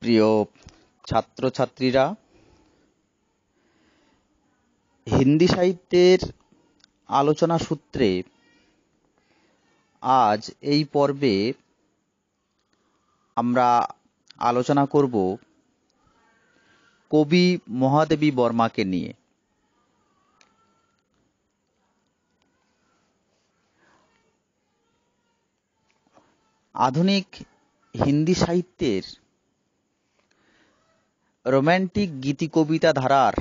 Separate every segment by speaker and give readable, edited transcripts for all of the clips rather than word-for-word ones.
Speaker 1: প্রিয় ছাত্রছাত্রীরা, হিন্দি সাহিত্যের আলোচনা সূত্রে আজ এই পর্বে আমরা আলোচনা করব কবি মহাদেবী বর্মাকে নিয়ে। আধুনিক হিন্দি সাহিত্যের রোম্যান্টিক গীতিকবিতা ধারার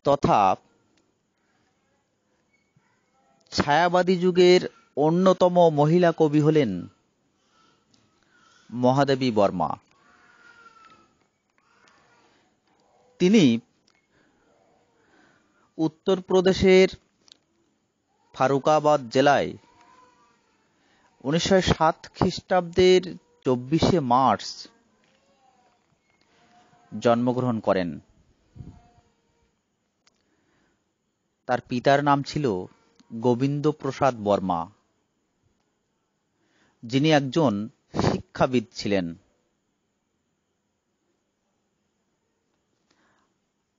Speaker 1: তথা ছায়াবাদী যুগের অন্যতম মহিলা কবি হলেন মহাদেবী বর্মা। তিনি উত্তরপ্রদেশের ফারুকাবাদ জেলায় 1907 খ্রিস্টাব্দের 24শে মার্চ জন্মগ্রহণ করেন। তার পিতার নাম ছিল গোবিন্দ প্রসাদ বর্মা, যিনি একজন শিক্ষাবিদ ছিলেন,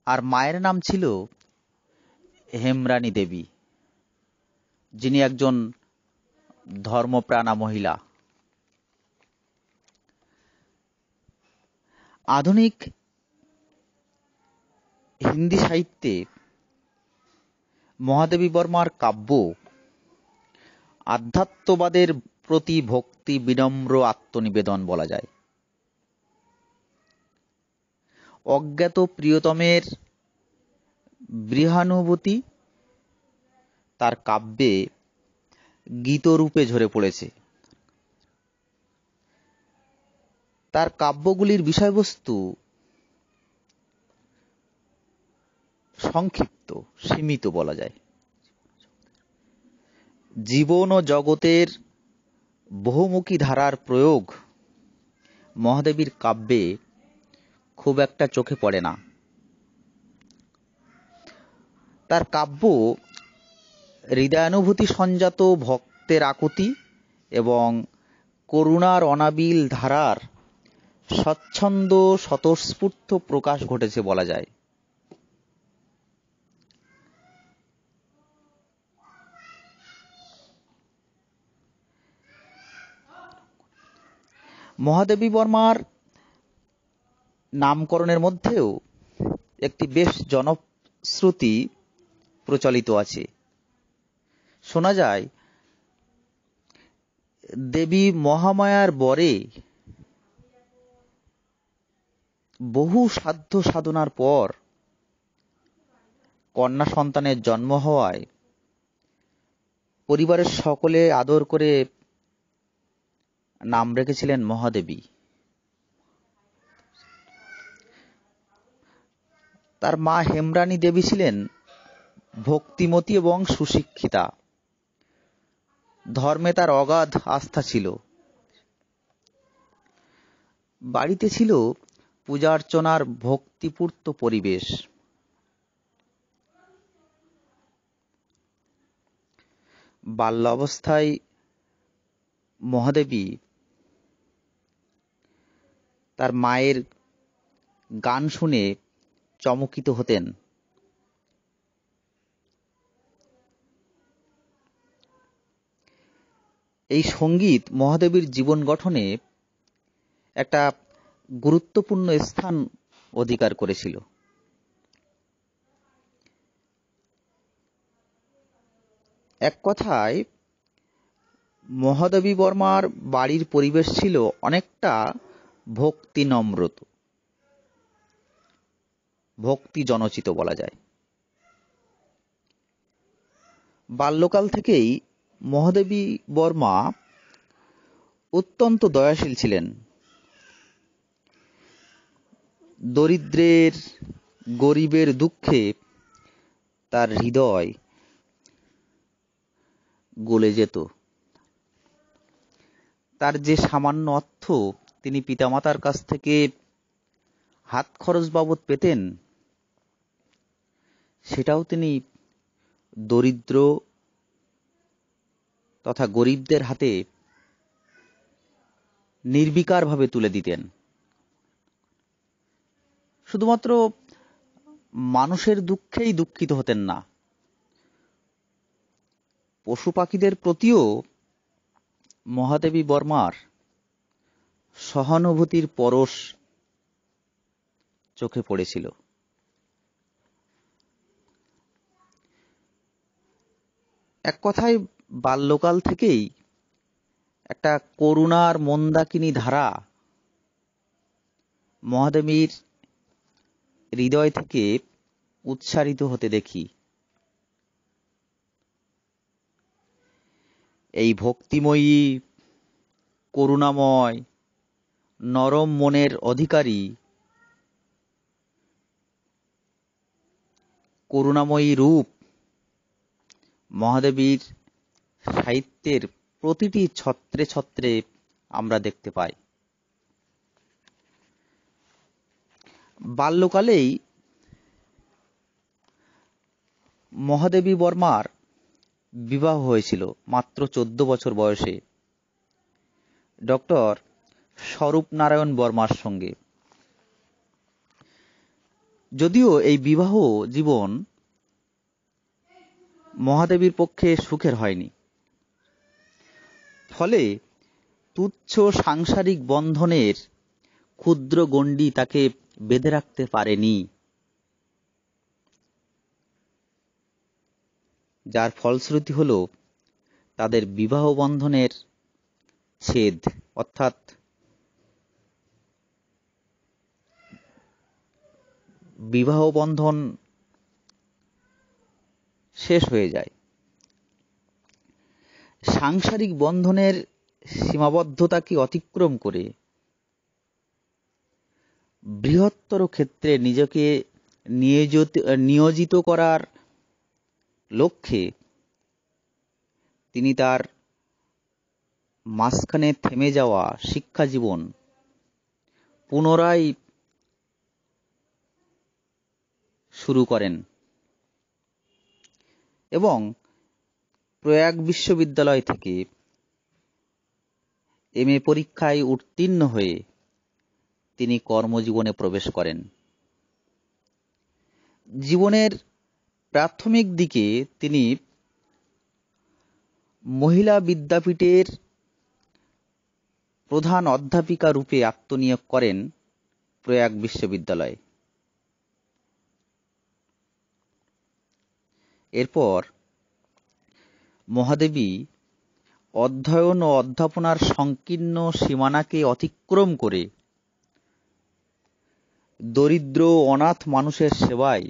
Speaker 1: আর মায়ের নাম ছিল হেমরানী দেবী, যিনি একজন ধর্মপ্রাণা মহিলা। আধুনিক হিন্দি সাহিত্যে মহাদেবী বর্মার কাব্য আধ্যাত্মবাদের প্রতি ভক্তি বিনম্র আত্মনিবেদন বলা যায়। অজ্ঞাত প্রিয়তমের বৃহানুভূতি তার কাব্যে গীতরূপে ঝরে পড়েছে। তার কাব্যগুলির বিষয়বস্তু সংক্ষিপ্ত, সীমিত বলা যায়। জীবন ও জগতের বহুমুখী ধারার প্রয়োগ মহাদেবীর কাব্যে খুব একটা চোখে পড়ে না। তার কাব্য হৃদয়ানুভূতি সঞ্জাত ভক্তের আকুতি এবং করুণার অনাবিল ধারার স্বচ্ছন্দ স্বতঃস্ফূর্ত প্রকাশ ঘটেছে বলা যায়। মহাদেবী বর্মার নামকরণের মধ্যেও একটি বেশ জনশ্রুতি প্রচলিত আছে। শোনা যায়, দেবী মহামায়ার বরে বহু সাধ্য সাধনার পর কন্যা সন্তানের জন্ম হওয়ায় পরিবারের সকলে আদর করে নাম রেখেছিলেন মহাদেবী। তার মা হেমরানী দেবী ছিলেন ভক্তিমতী এবং সুশিক্ষিতা। ধর্মে তার অগাধ আস্থা ছিল। বাড়িতে ছিল পূজার্চনার ভক্তিপূর্ত পরিবেশ। বাল্যাবস্থায় মহাদেবী তার মায়ের গান শুনে চমকিত হতেন। এই সঙ্গীত মহাদেবীর জীবন গঠনে একটা গুরুত্বপূর্ণ স্থান অধিকার করেছিল। এক কথায় মহাদেবী বর্মার বাড়ির পরিবেশ ছিল অনেকটা ভক্তি নম্রত, ভক্তি জনচিত বলা যায়। বাল্যকাল থেকেই মহাদেবী বর্মা অত্যন্ত দয়াশীল ছিলেন। দরিদ্রের গরিবের দুঃখে তার হৃদয় গলে যেত। তার যে সামান্য অর্থ তিনি পিতামাতার কাছ থেকে হাত খরচ বাবদ পেতেন, সেটাও তিনি দরিদ্র তথা গরিবদের হাতে নির্বিকারভাবে তুলে দিতেন। শুধুমাত্র মানুষের দুঃখেই দুঃখিত হতেন না, পশু পাখিদের প্রতিও মহাদেবী বর্মার সহানুভূতির পরশ চোখে পড়েছিল। এক কথায় বাল্যকাল থেকেই একটা করুণার মন্দাকিনী ধারা মহাদেবীর হৃদয় থেকে উচ্চারিত হতে দেখি। এই ভক্তিময়ী, করুণাময়, নরম মনের অধিকারী, করুণাময়ী রূপ মহাদেবীর সাহিত্যের প্রতিটি ছত্রে ছত্রে আমরা দেখতে পাই। বাল্যকালেই মহাদেবী বর্মার বিবাহ হয়েছিল মাত্র 14 বছর বয়সে ডক্টর স্বরূপ নারায়ণ বর্মার সঙ্গে। যদিও এই বিবাহ জীবন মহাদেবীর পক্ষে সুখের হয়নি, ফলে তুচ্ছ সাংসারিক বন্ধনের ক্ষুদ্র গণ্ডি তাকে বেঁধে রাখতে পারেনি, যার ফলশ্রুতি হল তাদের বিবাহ বন্ধনের ছেদ, অর্থাৎ বিবাহ বন্ধন শেষ হয়ে যায়। সাংসারিক বন্ধনের সীমাবদ্ধতাকে অতিক্রম করে বৃহত্তর ক্ষেত্রে নিজেকে নিয়োজিত করার লক্ষ্যে তিনি তার মাঝখানে থেমে যাওয়া শিক্ষা জীবন পুনরায় শুরু করেন এবং প্রয়াগ বিশ্ববিদ্যালয় থেকে এমএ পরীক্ষায় উত্তীর্ণ হয়ে তিনি কর্মজীবনে প্রবেশ করেন। জীবনের প্রাথমিক দিকে তিনি মহিলা বিদ্যাপীঠের প্রধান অধ্যাপিকা রূপে আত্মনিয়োগ করেন প্রয়াগ বিশ্ববিদ্যালয়ে। এরপর মহাদেবী অধ্যয়ন ও অধ্যাপনার সংকীর্ণ সীমানাকে অতিক্রম করে দরিদ্র অনাথ মানুষের সেবায়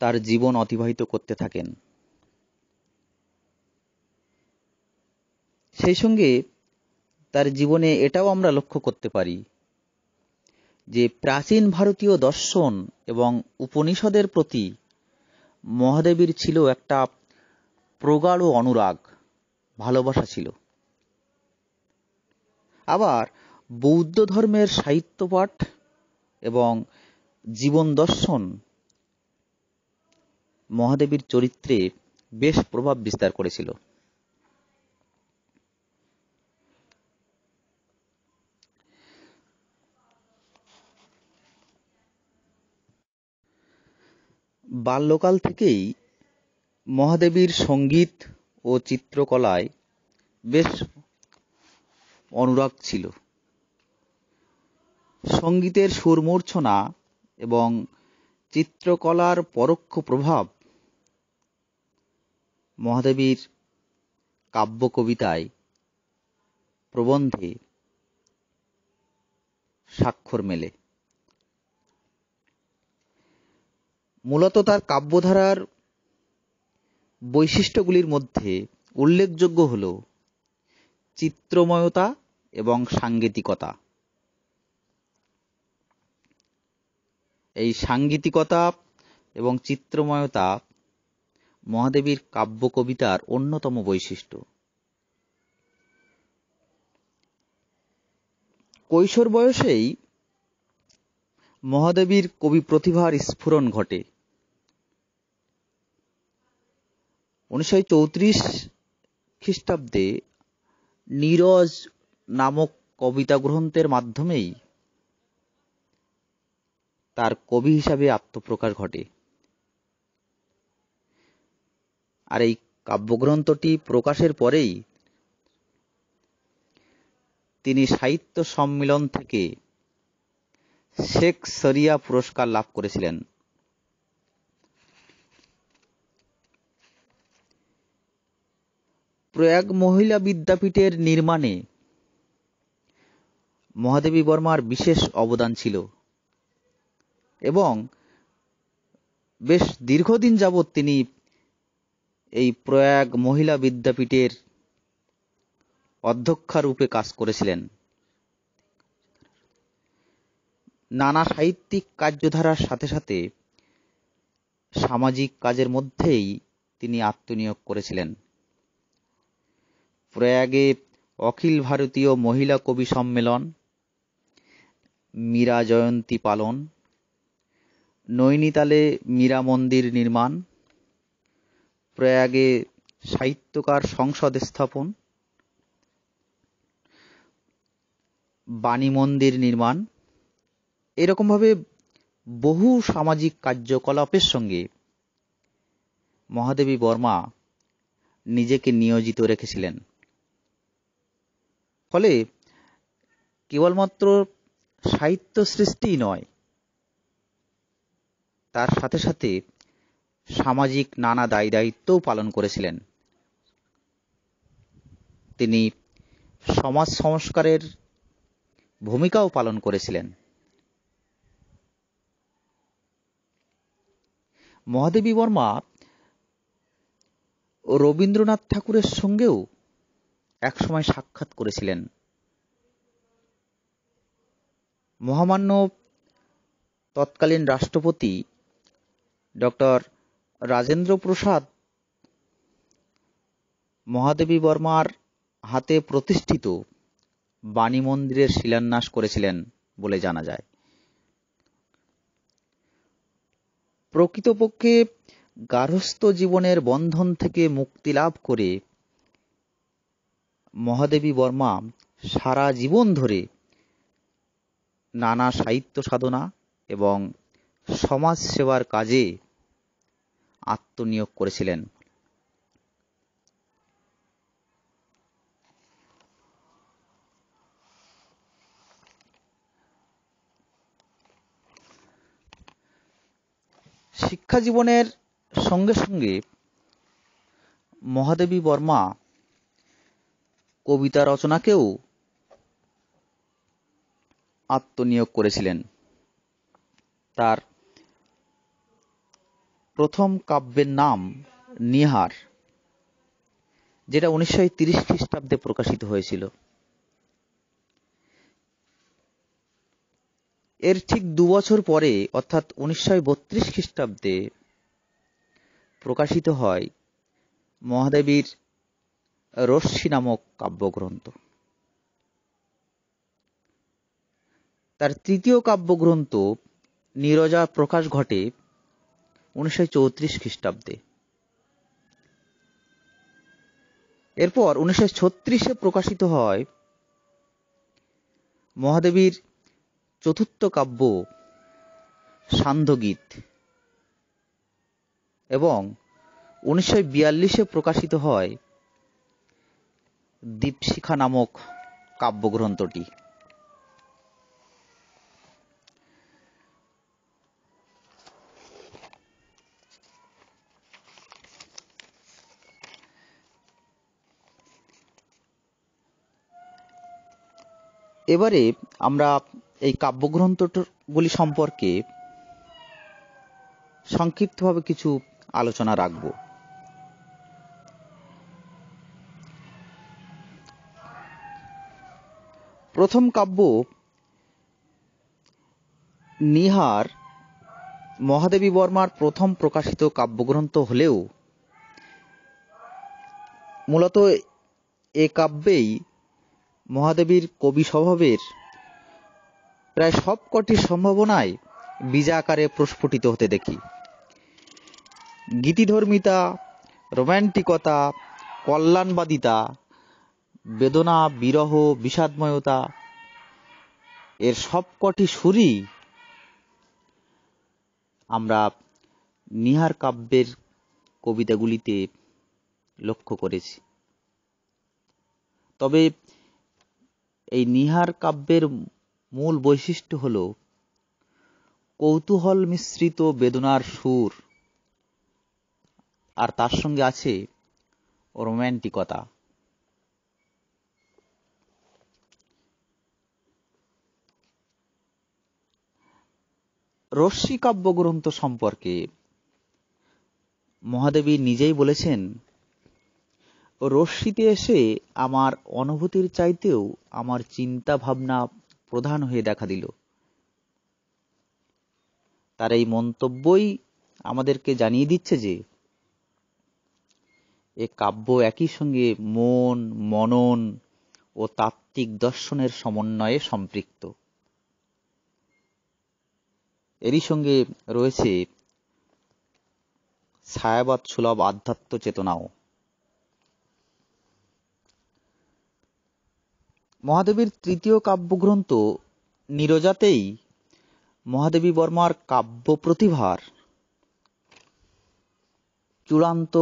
Speaker 1: তার জীবন অতিবাহিত করতে থাকেন। সেই সঙ্গে তার জীবনে এটাও আমরা লক্ষ্য করতে পারি যে প্রাচীন ভারতীয় দর্শন এবং উপনিষদের প্রতি মহাদেবীর ছিল একটা প্রগাঢ় অনুরাগ, ভালোবাসা ছিল। আবার বৌদ্ধ ধর্মের সাহিত্য পাঠ এবং জীবন দর্শন মহাদেবীর চরিত্রে বেশ প্রভাব বিস্তার করেছিল। বাল্যকাল থেকেই মহাদেবীর সঙ্গীত ও চিত্রকলায় বেশ অনুরাগ ছিল। সঙ্গীতের সুরমূর্ছনা এবং চিত্রকলার পরোক্ষ প্রভাব মহাদেবীর কাব্য কবিতায়, প্রবন্ধে স্বাক্ষর মেলে। মূলত তার কাব্যধারার বৈশিষ্ট্যগুলির মধ্যে উল্লেখযোগ্য হল চিত্রময়তা এবং সাঙ্গীতিকতা। এই সাঙ্গীতিকতা এবং চিত্রময়তা মহাদেবীর কাব্য কবিতার অন্যতম বৈশিষ্ট্য। কৈশোর বয়সেই মহাদেবীর কবি প্রতিভার স্ফুরণ ঘটে। 1934 খ্রিস্টাব্দে নীরজ নামক কবিতা গ্রন্থের মাধ্যমেই তার কবি হিসাবে আত্মপ্রকাশ ঘটে। আর এই কাব্যগ্রন্থটি প্রকাশের পরেই তিনি সাহিত্য সম্মেলন থেকে শেখ শরিয়া পুরস্কার লাভ করেছিলেন। প্রয়াগ মহিলা বিদ্যাপীঠের নির্মাণে মহাদেবী বর্মার বিশেষ অবদান ছিল এবং বেশ দীর্ঘদিন যাবৎ তিনি এই প্রয়াগ মহিলা বিদ্যাপীঠের অধ্যক্ষা রূপে কাজ করেছিলেন। নানা সাহিত্যিক কার্যধারার সাথে সাথে সামাজিক কাজের মধ্যেই তিনি আত্মনিয়োগ করেছিলেন। প্রয়াগে অখিল ভারতীয় মহিলা কবি সম্মেলন, মীরা জয়ন্তী পালন, নৈনিতালে মীরা মন্দির নির্মাণ, প্রয়াগে সাহিত্যকার সংসদ স্থাপন, বাণী মন্দির নির্মাণ, এরকমভাবে বহু সামাজিক কার্যকলাপের সঙ্গে মহাদেবী বর্মা নিজেকে নিয়োজিত রেখেছিলেন। ফলে কেবলমাত্র সাহিত্য সৃষ্টিই নয়, তার সাথে সাথে সামাজিক নানা দায় দায়িত্বও পালন করেছিলেন। তিনি সমাজ সংস্কারের ভূমিকাও পালন করেছিলেন। মহাদেবী বর্মা রবীন্দ্রনাথ ঠাকুরের সঙ্গেও একসময় সাক্ষাৎ করেছিলেন। মহামান্য তৎকালীন রাষ্ট্রপতি ডক্টর রাজেন্দ্র প্রসাদ মহাদেবী বর্মার হাতে প্রতিষ্ঠিত বাণী মন্দিরের শিলান্যাস করেছিলেন বলে জানা যায়। প্রকৃতপক্ষে গার্হস্থ্য জীবনের বন্ধন থেকে মুক্তি লাভ করে মহাদেবী বর্মা সারা জীবন ধরে নানা সাহিত্য সাধনা এবং সমাজ সেবার কাজে আত্মনিয়োগ করেছিলেন। শিক্ষা জীবনের সঙ্গে সঙ্গে মহাদেবী বর্মা কবিতা রচনাকেও আত্মনিয়োগ করেছিলেন। তার প্রথম কাব্যের নাম নিহার, যেটা 1930 খ্রিস্টাব্দে প্রকাশিত হয়েছিল। এর ঠিক 2 বছর পরে অর্থাৎ 1932 খ্রিস্টাব্দে প্রকাশিত হয় মহাদেবীর রশ্মি নামক কাব্যগ্রন্থ। তার তৃতীয় কাব্যগ্রন্থ নীরজা প্রকাশ ঘটে 1934 খ্রিস্টাব্দে। এরপর 1936-এ প্রকাশিত হয় মহাদেবীর চতুর্থ কাব্য সান্ধ্যগীত এবং 1942-এ প্রকাশিত হয় দীপশিখা নামক কাব্যগ্রন্থটি। এবারে আমরা এই কাব্যগ্রন্থগুলি সম্পর্কে সংক্ষিপ্তভাবে কিছু আলোচনা রাখব। প্রথম কাব্য নিহার মহাদেবী বর্মার প্রথম প্রকাশিত কাব্যগ্রন্থ হলেও মূলত এ কাব্যেই মহাদেবীর কবি স্বভাবের প্রায় সবকটি সম্ভাবনায় বীজাকারে প্রস্ফুটিত হতে দেখি। গীতিধর্মিতা, রোম্যান্টিকতা, কল্যাণবাদিতা, বেদনা, বিরহ, বিষাদময়তা, এর সবকটি সুরই আমরা নীহার কাব্যের কবিতাগুলিতে লক্ষ্য করেছি। তবে এই নীহার কাব্যের মূল বৈশিষ্ট্য হল কৌতূহল মিশ্রিত বেদনার সুর, আর তার সঙ্গে আছে রোম্যান্টিকতা। রশ্মি কাব্যগ্রন্থ সম্পর্কে মহাদেবী নিজেই বলেছেন, রশ্মিতে এসে আমার অনুভূতির চাইতেও আমার চিন্তা ভাবনা প্রধান হয়ে দেখা দিল। তার এই মন্তব্যই আমাদেরকে জানিয়ে দিচ্ছে যে এ কাব্য একই সঙ্গে মন, মনন ও তাত্ত্বিক দর্শনের সমন্বয়ে সম্পৃক্ত। এরই সঙ্গে রয়েছে ছায়াবাদ সুলভ আধ্যাত্ম চেতনাও। মহাদেবীর তৃতীয় কাব্যগ্রন্থ নীরজাতেই মহাদেবী বর্মার কাব্য প্রতিভার চূড়ান্ত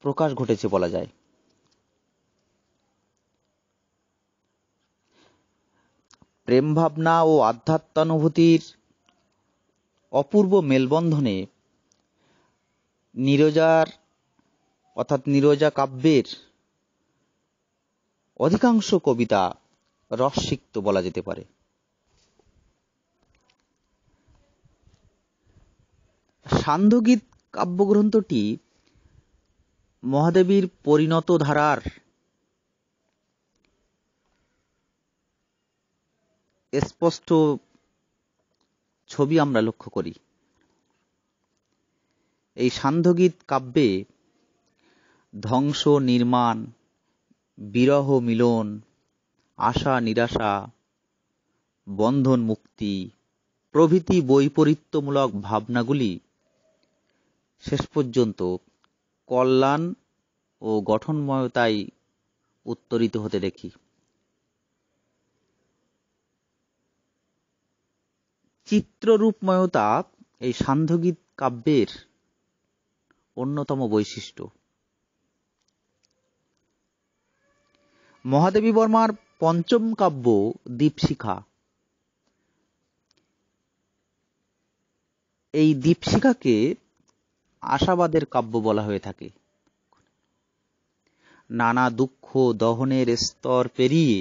Speaker 1: প্রকাশ ঘটেছে বলা যায়। প্রেম ভাবনা ও আধ্যাত্মানুভূতির অপূর্ব মেলবন্ধনে নীরজার অর্থাৎ নীরজা কাব্যের অধিকাংশ কবিতা রসসিক্ত বলা যেতে পারে। সান্ধ্যগীত কাব্যগ্রন্থটি মহাদেবীর পরিণত ধারার স্পষ্ট ছবি আমরা লক্ষ্য করি। এই সান্ধ্যগীত কাব্যে ধ্বংস নির্মাণ, বিরহ মিলন, আশা নিরাশা, বন্ধন মুক্তি প্রভৃতি বৈপরীত্যমূলক ভাবনাগুলি শেষ পর্যন্ত কল্যাণ ও গঠনময়তায় উত্তরিত হতে দেখি। চিত্ররূপময়তা এই সান্ধ্যগীত কাব্যের অন্যতম বৈশিষ্ট্য। মহাদেবী বর্মার পঞ্চম কাব্য দীপশিখা, এই দীপশিখাকে আশাবাদের কাব্য বলা হয়ে থাকে। নানা দুঃখ দহনের স্তর পেরিয়ে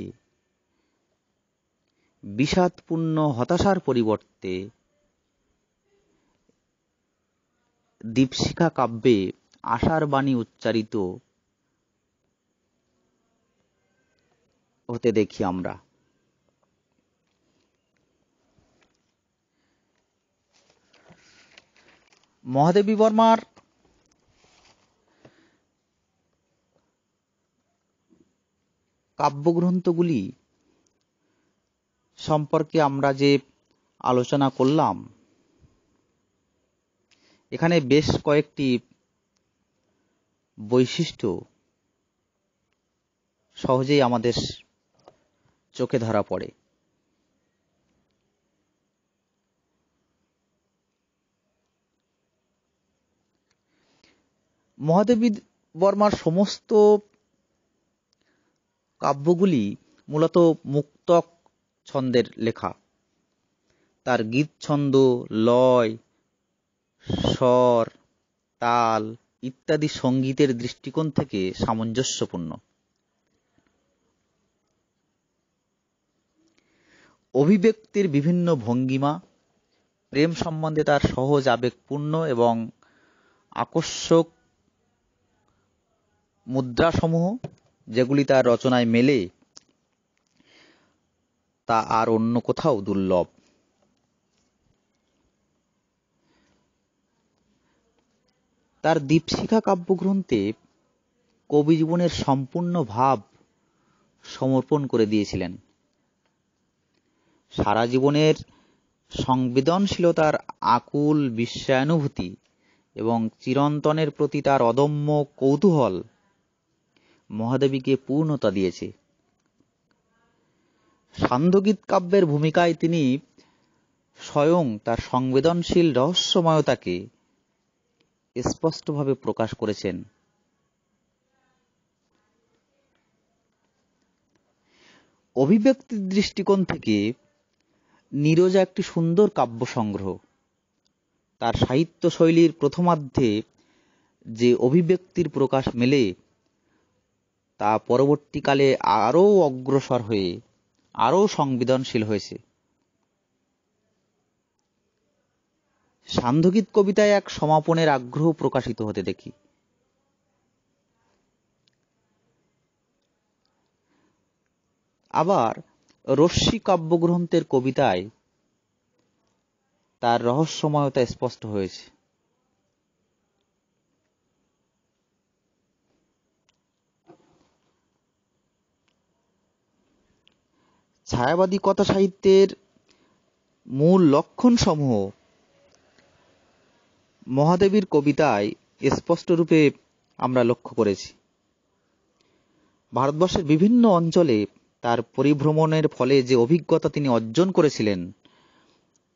Speaker 1: বিষাদপূর্ণ হতাশার পরিবর্তে দীপশিখা কাব্যে আশার বাণী উচ্চারিত হতে দেখি আমরা। মহাদেবী বর্মার কাব্যগ্রন্থগুলি সম্পর্কে আমরা যে আলোচনা করলাম, এখানে বেশ কয়েকটি বৈশিষ্ট্য সহজেই আমাদের চোখে ধরা পড়ে। মহাদেবী বর্মার সমস্ত কাব্যগুলি মূলত মুক্তক ছন্দের লেখা। তার গীত ছন্দ, লয়, স্বর, তাল ইত্যাদি সঙ্গীতের দৃষ্টিকোণ থেকে সামঞ্জস্যপূর্ণ। অভিব্যক্তির বিভিন্ন ভঙ্গিমা, প্রেম সম্বন্ধে তার সহজ আবেগপূর্ণ এবং আকর্ষক মুদ্রাসমূহ যেগুলি তার রচনায় মেলে, তা আর অন্য কোথাও দুর্লভ। তার দীপশিখা কাব্যগ্রন্থে কবি জীবনের সম্পূর্ণ ভাব সমর্পণ করে দিয়েছিলেন। সারা জীবনের সংবেদনশীলতার আকুল বিস্ময়ানুভূতি এবং চিরন্তনের প্রতি তার অদম্য কৌতূহল মহাদেবীকে পূর্ণতা দিয়েছে। সান্ধ্যগীত কাব্যের ভূমিকায় তিনি স্বয়ং তার সংবেদনশীল রহস্যময়তাকে স্পষ্টভাবে প্রকাশ করেছেন। অভিব্যক্তির দৃষ্টিকোণ থেকে নীরজা একটি সুন্দর কাব্য সংগ্রহ। তার সাহিত্য শৈলীর প্রথমার্ধে যে অভিব্যক্তির প্রকাশ মেলে তা পরবর্তীকালে আরও অগ্রসর হয়ে আরও সংবেদনশীল হয়েছে। সান্ধ্যগীত কবিতায় এক সমাপনের আগ্রহ প্রকাশিত হতে দেখি। আবার রশ্মি কাব্যগ্রন্থের কবিতায় তার রহস্যময়তা স্পষ্ট হয়েছে। ছায়াবাদী কথা সাহিত্যের মূল লক্ষণসমূহ মহাদেবীর কবিতায় স্পষ্টরূপে আমরা লক্ষ্য করেছি। ভারতবর্ষের বিভিন্ন অঞ্চলে তার পরিভ্রমণের ফলে যে অভিজ্ঞতা তিনি অর্জন করেছিলেন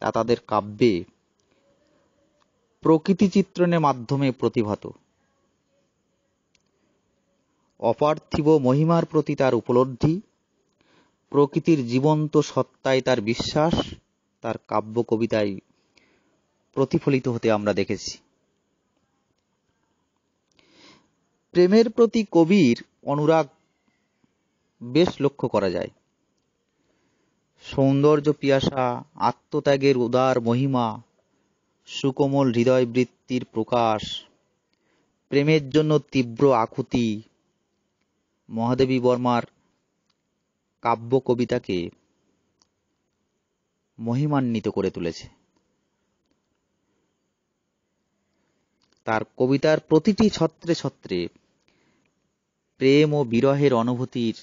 Speaker 1: তা তাদের কাব্যে প্রকৃতি চিত্রণের মাধ্যমে প্রতিভাত। অপার্থিব মহিমার প্রতি তার উপলব্ধি, প্রকৃতির জীবন্ত সত্তায় তার বিশ্বাস তার কাব্য কবিতায় প্রতিফলিত হতে আমরা দেখেছি। প্রেমের প্রতি কবির অনুরাগ বেশ লক্ষ্য করা যায়। সৌন্দর্য পিয়াসা, আত্মত্যাগের উদার মহিমা, সুকোমল হৃদয় বৃত্তির প্রকাশ, প্রেমের জন্য তীব্র আকুতি মহাদেবী বর্মার কাব্য কবিতাকে মহিমান্বিত করে তুলেছে। তার কবিতার প্রতিটি ছত্রে ছত্রে প্রেম ও বিরহের অনুভূতির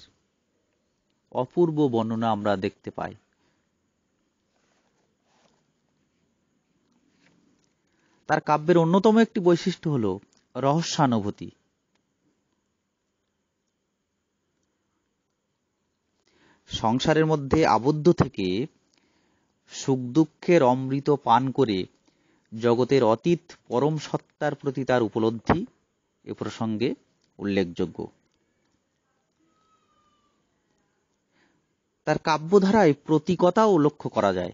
Speaker 1: অপূর্ব বর্ণনা আমরা দেখতে পাই। তার কাব্যের অন্যতম একটি বৈশিষ্ট্য হল রহস্যানুভূতি। সংসারের মধ্যে আবদ্ধ থেকে সুখ দুঃখের অমৃত পান করে জগতের অতীত পরম সত্তার প্রতি তার উপলব্ধি এ প্রসঙ্গে উল্লেখযোগ্য। তার কাব্যধারায় প্রতীকতাও লক্ষ্য করা যায়।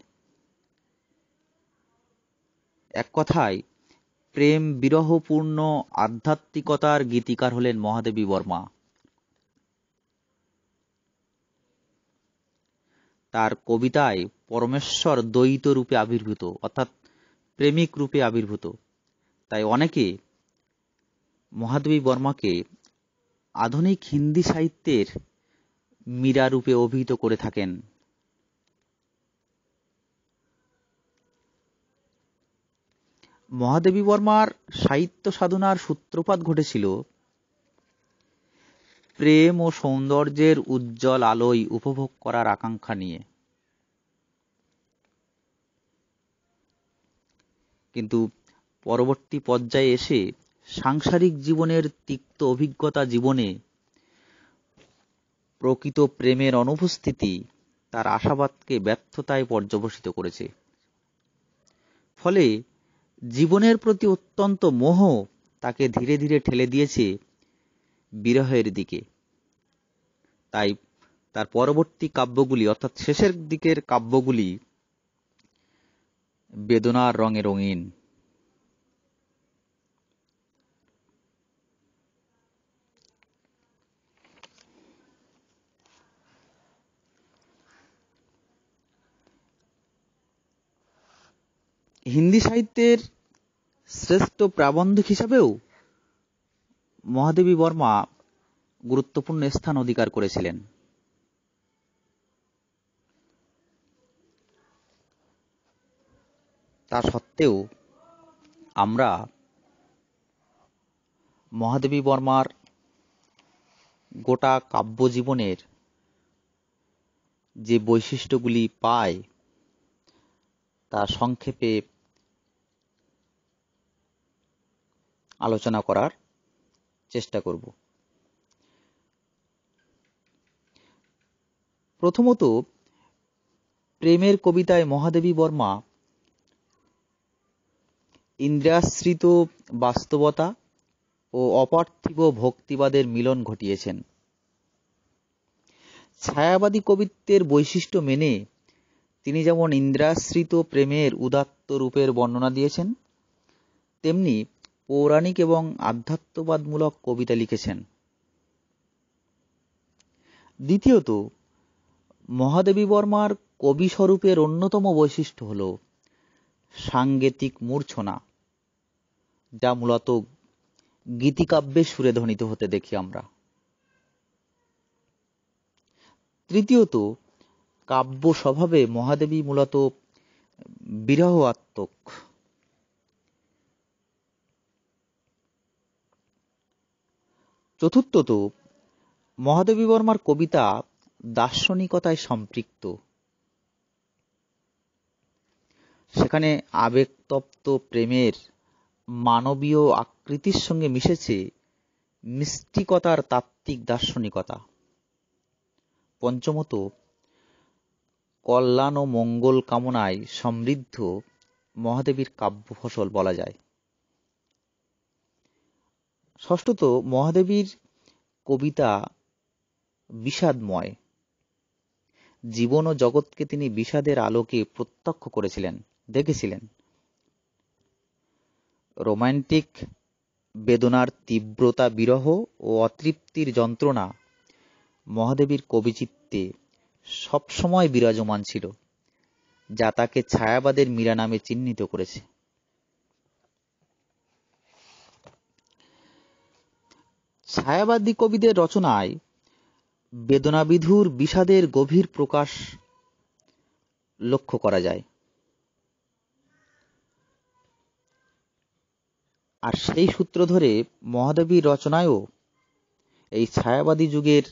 Speaker 1: এক কথায় প্রেম বিরহপূর্ণ আধ্যাত্মিকতার গীতিকার হলেন মহাদেবী বর্মা। তার কবিতায় পরমেশ্বর দ্বৈত রূপে আবির্ভূত, অর্থাৎ প্রেমিক রূপে আবির্ভূত। তাই অনেকে মহাদেবী বর্মাকে আধুনিক হিন্দি সাহিত্যের মীরা রূপে অভিহিত করে থাকেন। মহাদেবী বর্মার সাহিত্য সাধনার সূত্রপাত ঘটেছিল প্রেম ও সৌন্দর্যের উজ্জ্বল আলোয় উপভোগ করার আকাঙ্ক্ষা নিয়ে। কিন্তু পরবর্তী পর্যায়ে এসে সাংসারিক জীবনের তিক্ত অভিজ্ঞতা জীবনে প্রকৃত প্রেমের অনুপস্থিতি তার আশাবাদকে ব্যর্থতায় পর্যবসিত করেছে। ফলে জীবনের প্রতি অত্যন্ত মোহ তাকে ধীরে ধীরে ঠেলে দিয়েছে বিরহের দিকে। তাই তার পরবর্তী কাব্যগুলি, অর্থাৎ শেষের দিকের কাব্যগুলি বেদনার রঙে রঙিন। হিন্দি সাহিত্যের শ্রেষ্ঠ প্রাবন্ধিক হিসাবেও মহাদেবী বর্মা গুরুত্বপূর্ণ স্থান অধিকার করেছিলেন। তা সত্ত্বেও আমরা মহাদেবী বর্মার গোটা কাব্যজীবনের যে বৈশিষ্ট্যগুলি পাই তা সংক্ষেপে আলোচনা করার চেষ্টা করব। প্রথমত, প্রেমের কবিতায় মহাদেবী বর্মা ইন্দ্রিয়াশ্রিত বাস্তবতা ও অপার্থিব ভক্তিবাদের মিলন ঘটিয়েছেন। ছায়াবাদী কবিত্বের বৈশিষ্ট্য মেনে তিনি যেমন ইন্দ্রিয়াশ্রিত প্রেমের উদাত্ত রূপের বর্ণনা দিয়েছেন, তেমনি পৌরাণিক এবং আধ্যাত্মবাদমূলক কবিতা লিখেছেন। দ্বিতীয়ত, মহাদেবী বর্মার কবি স্বরূপের অন্যতম বৈশিষ্ট্য হল সাঙ্গীতিক মূর্ছনা, যা মূলত গীতিকাব্যের সুরে ধ্বনিত হতে দেখি আমরা। তৃতীয়ত, কাব্য স্বভাবে মহাদেবী মূলত বিরহ আত্মক। চতুর্থত, মহাদেবী বর্মার কবিতা দার্শনিকতায় সম্পৃক্ত। সেখানে আবেগতপ্ত প্রেমের মানবীয় আকৃতির সঙ্গে মিশেছে মিষ্টিকতার তাত্ত্বিক দার্শনিকতা। পঞ্চমত, কল্যাণ ও মঙ্গল কামনায় সমৃদ্ধ মহাদেবীর কাব্য ফসল বলা যায়। ষষ্ঠত, মহাদেবীর কবিতা বিষাদময়। জীবন ও জগৎকে তিনি বিষাদের আলোকে প্রত্যক্ষ করেছিলেন, দেখেছিলেন। রোমান্টিক বেদনার তীব্রতা, বিরহ ও অতৃপ্তির যন্ত্রণা মহাদেবীর কবিচিত্তে সবসময় বিরাজমান ছিল, যা তাকে ছায়াবাদের মীরা নামে চিহ্নিত করেছে। ছায়াবাদী কবিদের রচনায় বেদনাবিধুর বিষাদের গভীর প্রকাশ লক্ষ্য করা যায়, আর সেই সূত্র ধরে মহাদেবীর রচনায়ও এই ছায়াবাদী যুগের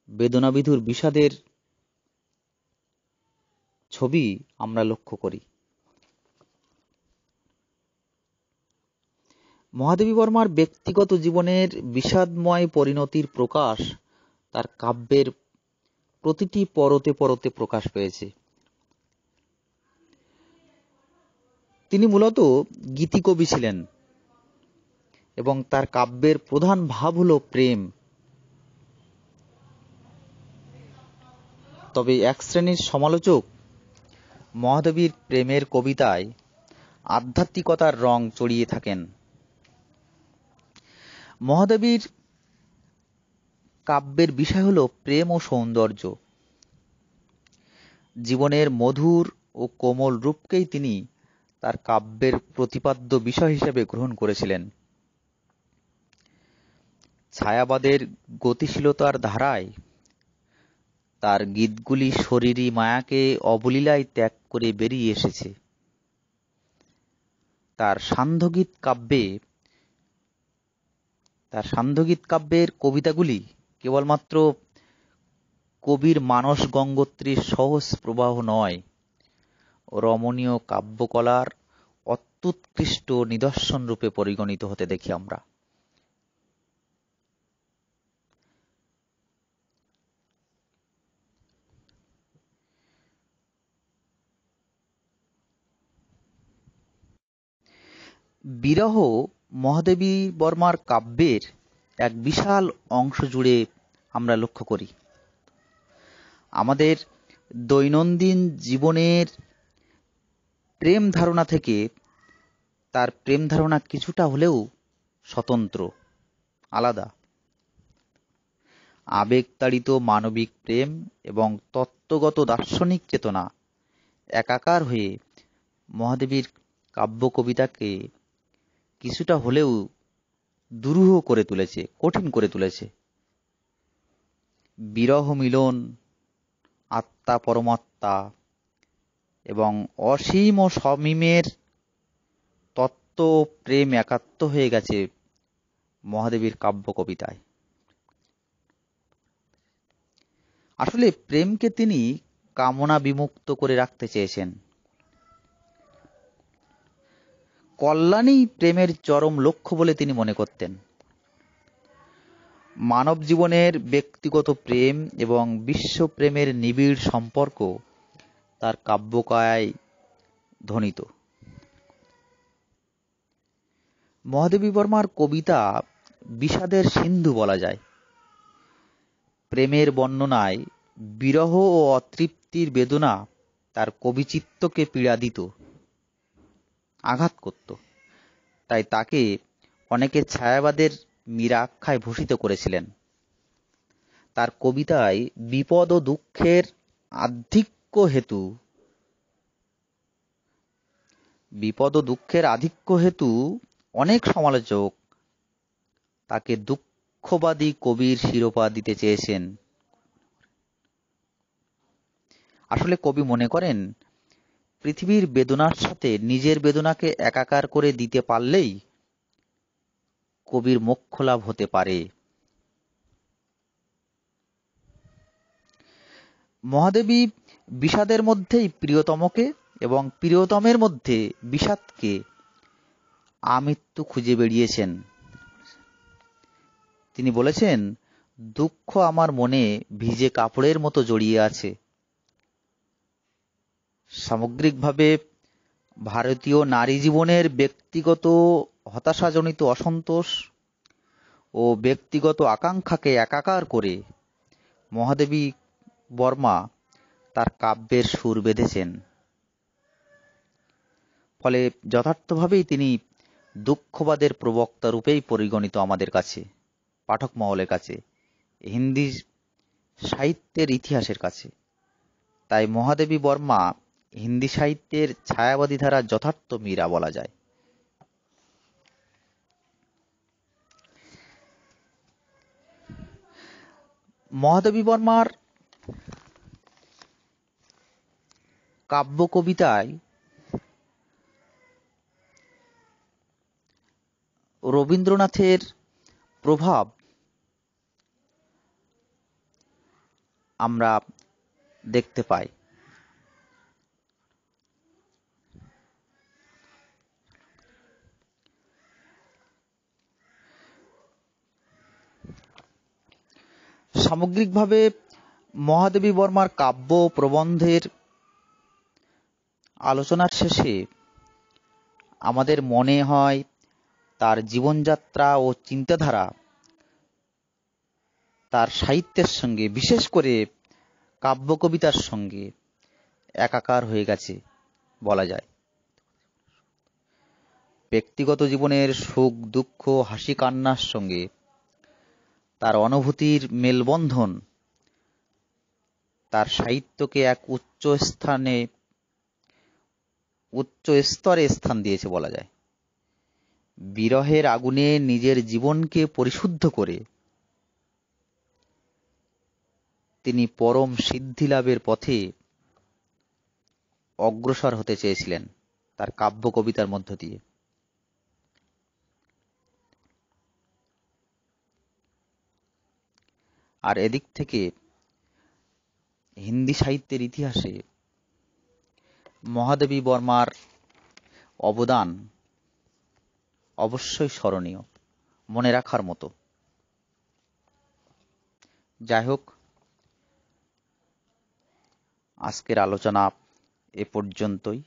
Speaker 1: বেদনাবিধুর বিষাদের ছবি আমরা লক্ষ্য করি। মহাদেবী বর্মার ব্যক্তিগত জীবনের বিষাদময় পরিণতির প্রকাশ তার কাব্যের প্রতিটি পরতে পরতে প্রকাশ পেয়েছে। তিনি মূলত গীতিকবি ছিলেন এবং তার কাব্যের প্রধান ভাব হল প্রেম। তবে এক শ্রেণীর সমালোচক মহাদেবীর প্রেমের কবিতায় আধ্যাত্মিকতার রং চড়িয়ে থাকেন। মহাদেবীর কাব্যের বিষয় হল প্রেম ও সৌন্দর্য। জীবনের মধুর ও কোমল রূপকেই তিনি তার কাব্যের প্রতিপাদ্য বিষয় হিসেবে গ্রহণ করেছিলেন। ছায়াবাদের গতিশীলতার ধারায় তার গীতগুলি শরীরী মায়াকে অবলীলায় ত্যাগ করে বেরিয়ে এসেছে। তার সান্ধ্যগীত কাব্যের কবিতাগুলি কেবলমাত্র কবির মানস গঙ্গোত্রীর সহজ প্রবাহ নয়, রমণীয় কাব্যকলার অত্যুৎকৃষ্ট নিদর্শন রূপে পরিগণিত হতে দেখি আমরা। বিরহ মহাদেবী বর্মার কাব্যের এক বিশাল অংশ জুড়ে আমরা লক্ষ্য করি। আমাদের দৈনন্দিন জীবনের প্রেম ধারণা থেকে তার প্রেম ধারণা কিছুটা হলেও স্বতন্ত্র, আলাদা। আবেগতাড়িত মানবিক প্রেম এবং তত্ত্বগত দার্শনিক চেতনা একাকার হয়ে মহাদেবীর কাব্য কবিতাকে কিছুটা হলেও দুরূহ করে তুলেছে, কঠিন করে তুলেছে। বিরহ মিলন, আত্মা পরমাত্মা এবং অসীম ও সমীমের তত্ত্ব প্রেম একাত্ম হয়ে গেছে মহাদেবীর কাব্য কবিতায়। আসলে প্রেমকে তিনি কামনা বিমুক্ত করে রাখতে চেয়েছেন। কল্যাণই প্রেমের চরম লক্ষ্য বলে তিনি মনে করতেন। মানব জীবনের ব্যক্তিগত প্রেম এবং বিশ্বপ্রেমের নিবিড় সম্পর্ক তার কাব্যকায় ধ্বনিত। মহাদেবী বর্মার কবিতা বিষাদের সিন্ধু বলা যায়। প্রেমের বর্ণনায় বিরহ ও অতৃপ্তির বেদনা তার কবিচিত্তকে পীড়া দিত, আঘাত করত। তাই তাকে অনেকে ছায়াবাদের মীরা আখ্যায় ভূষিত করেছিলেন। তার কবিতায় বিপদ ও দুঃখের আধিক্য হেতু অনেক সমালোচক তাকে দুঃখবাদী কবির শিরোপা দিতে চেয়েছেন। আসলে কবি মনে করেন, পৃথিবীর বেদনার সাথে নিজের বেদনাকে একাকার করে দিতে পারলেই কবির মোক্ষ লাভ হতে পারে। মহাদেবী বিষাদের মধ্যেই প্রিয়তমকে এবং প্রিয়তমের মধ্যে বিষাদকে আমৃত্যু খুঁজে বেরিয়েছেন। তিনি বলেছেন, দুঃখ আমার মনে ভিজে কাপড়ের মতো জড়িয়ে আছে। সামগ্রিকভাবে ভারতীয় নারী জীবনের ব্যক্তিগত হতাশাজনিত অসন্তোষ ও ব্যক্তিগত আকাঙ্ক্ষাকে একাকার করে মহাদেবী বর্মা তার কাব্যের সুর বেঁধেছেন। ফলে যথার্থভাবেই তিনি দুঃখবাদের প্রবক্তা রূপেই পরিগণিত আমাদের কাছে, পাঠক মহলের কাছে, হিন্দি সাহিত্যের ইতিহাসের কাছে। তাই মহাদেবী বর্মা হিন্দি সাহিত্যের ছায়াবাদী ধারার যথার্থ মীরা বলা যায়। মহাদেবী বর্মার কাব্য কবিতায় রবীন্দ্রনাথের প্রভাব আমরা দেখতে পাই। সামগ্রিকভাবে মহাদেবী বর্মার কাব্য প্রবন্ধের আলোচনার শেষে আমাদের মনে হয় তার জীবনযাত্রা ও চিন্তাধারা তার সাহিত্যের সঙ্গে, বিশেষ করে কাব্য কবিতার সঙ্গে একাকার হয়ে গেছে বলা যায়। ব্যক্তিগত জীবনের সুখ দুঃখ হাসি কান্নার সঙ্গে তার অনুভূতির মেলবন্ধন তার সাহিত্যকে এক উচ্চ স্তরে স্থান দিয়েছে বলা যায়। বিরহের আগুনে নিজের জীবনকে পরিশুদ্ধ করে তিনি পরম সিদ্ধি লাভের পথে অগ্রসর হতে চেয়েছিলেন তার কাব্য কবিতার মধ্য দিয়ে। আর এদিক থেকে হিন্দি সাহিত্যের ইতিহাসে মহাদেবী বর্মার অবদান অবশ্যই স্মরণীয়, মনে রাখার মতো। যাই হোক, আজকের আলোচনা এ পর্যন্তই।